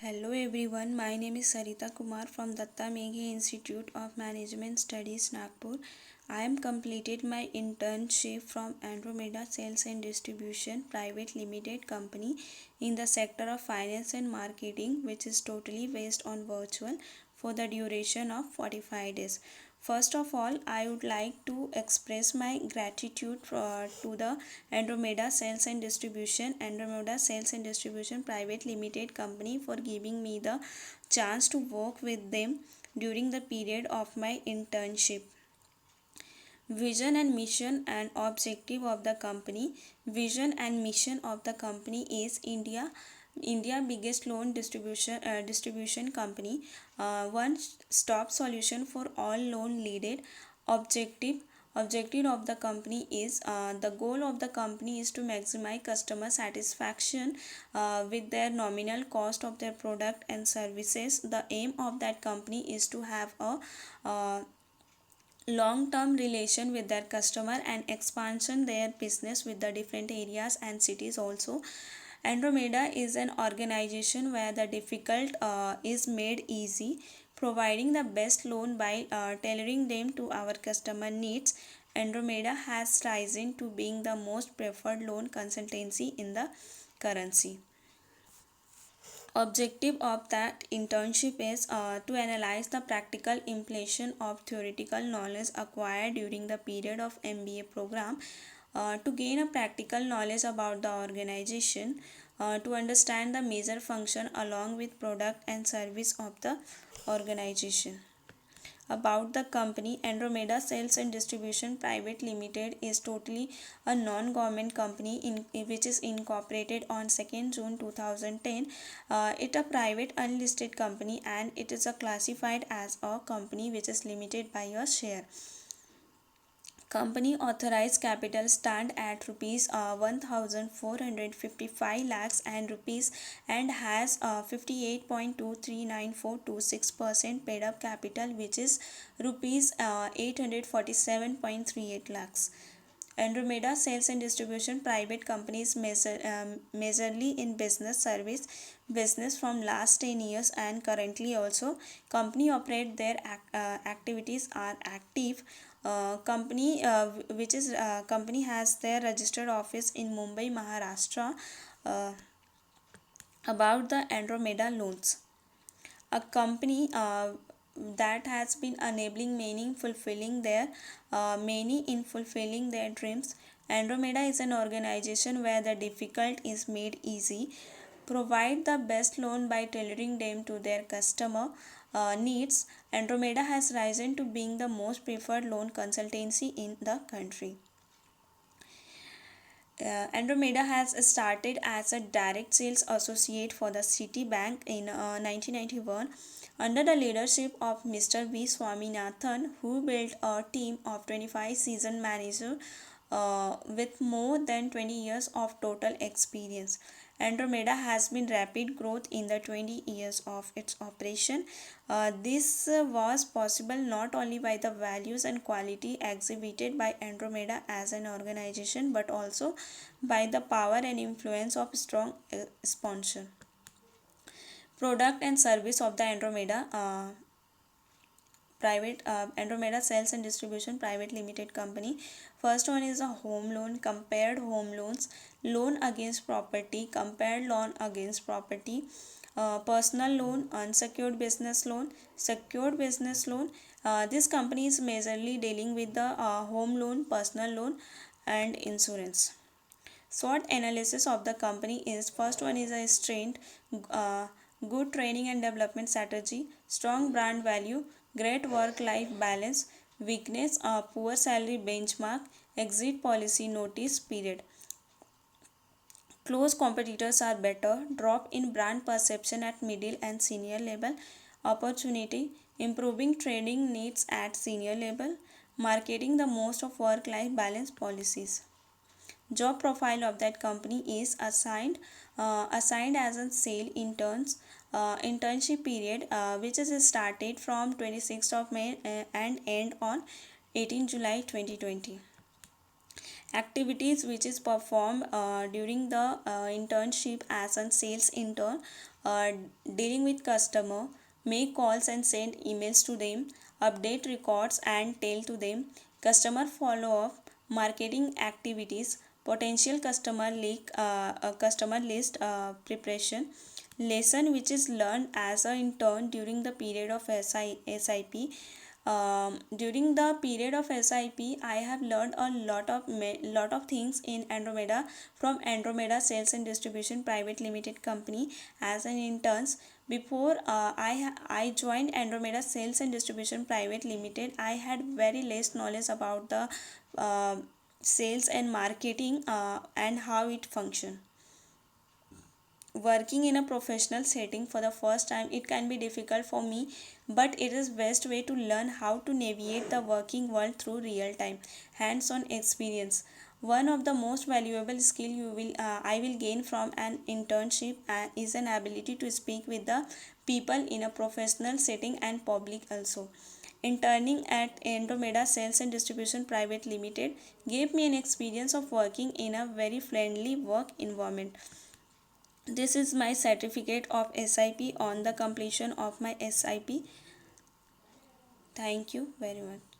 Hello everyone, my name is Sarita Kumar from Datta Meghe Institute of Management Studies, Nagpur. I am completed my internship from Andromeda Sales and Distribution Private Limited Company in the sector of finance and marketing, which is totally based on virtual for the duration of 45 days. First of all, I would like to express my gratitude to the Andromeda Sales and Distribution Private Limited Company for giving me the chance to work with them during the period of my internship. Vision and mission and objective of the company. Vision and mission of the company is India biggest loan distribution company, one stop solution for all loan needed. Objective objective of the company is the goal of the company is to maximize customer satisfaction with their nominal cost of their product and services. The aim of that company is to have a long term relation with their customer and expansion their business with the different areas and cities also. Andromeda is an organization where the difficult is made easy, providing the best loan by tailoring them to our customer needs. Andromeda has risen to being the most preferred loan consultancy in the currency. Objective of that internship is to analyze the practical implication of theoretical knowledge acquired during the period of MBA program, to gain a practical knowledge about the organization, to understand the major function along with product and service of the organization. About the company, Andromeda Sales and Distribution Private Limited is totally a non-government company which is incorporated on 2nd June 2010. It a private unlisted company and it is a classified as a company which is limited by a share. Company authorized capital stand at rupees 1455 lakhs and rupees and has 58.239426% paid up capital, which is rupees 847.38 lakhs. Andromeda Sales and Distribution Private Companies majorly in business service business from last 10 years and currently also company operate their activities are active. Company has their registered office in Mumbai, Maharashtra. uh, about the Andromeda loans, a company that has been enabling many in fulfilling their dreams. Andromeda is an organization where the difficult is made easy, provide the best loan by tailoring them to their customer needs. Andromeda has risen to being the most preferred loan consultancy in the country. Andromeda has started as a direct sales associate for the Citibank in 1991 under the leadership of Mr. V. Swaminathan, who built a team of 25 seasoned managers with more than 20 years of total experience. Andromeda has been rapid growth in the 20 years of its operation. This was possible not only by the values and quality exhibited by Andromeda as an organization but also by the power and influence of strong sponsor. Product and service of the Andromeda Sales and Distribution Private Limited Company. First one is a home loan, compared home loans, loan against property, compared loan against property, personal loan, unsecured business loan, secured business loan. This company is majorly dealing with the home loan, personal loan, and insurance. SWOT analysis of the company is: first one is a strength, uh, good training and development strategy, strong brand value, great work life balance, weakness, poor salary benchmark, exit policy notice period. Close competitors are better, drop in brand perception at middle and senior level, opportunity, improving training needs at senior level, marketing the most of work life balance policies. Job profile of that company is assigned as a sale interns, internship period which is started from 26th of May and end on 18 July 2020. Activities which is performed during the internship as a sales intern: uh, dealing with customer, make calls and send emails to them, update records and tell to them, customer follow up, marketing activities, potential customer list preparation, lesson which is learned as an intern during the period of SIP. During the period of SIP, I have learned a lot of things in Andromeda from Andromeda Sales and Distribution Private Limited Company as an interns. Before I joined Andromeda Sales and Distribution Private Limited, I had very less knowledge about the uh, sales and marketing and how it function. Working in a professional setting for the first time, it can be difficult for me, but it is best way to learn how to navigate the working world through real time hands on experience. One of the most valuable skill I will gain from an internship is an ability to speak with the people in a professional setting and public also. Interning at Andromeda Sales and Distribution Private Limited gave me an experience of working in a very friendly work environment. This is my certificate of SIP on the completion of my SIP. Thank you very much.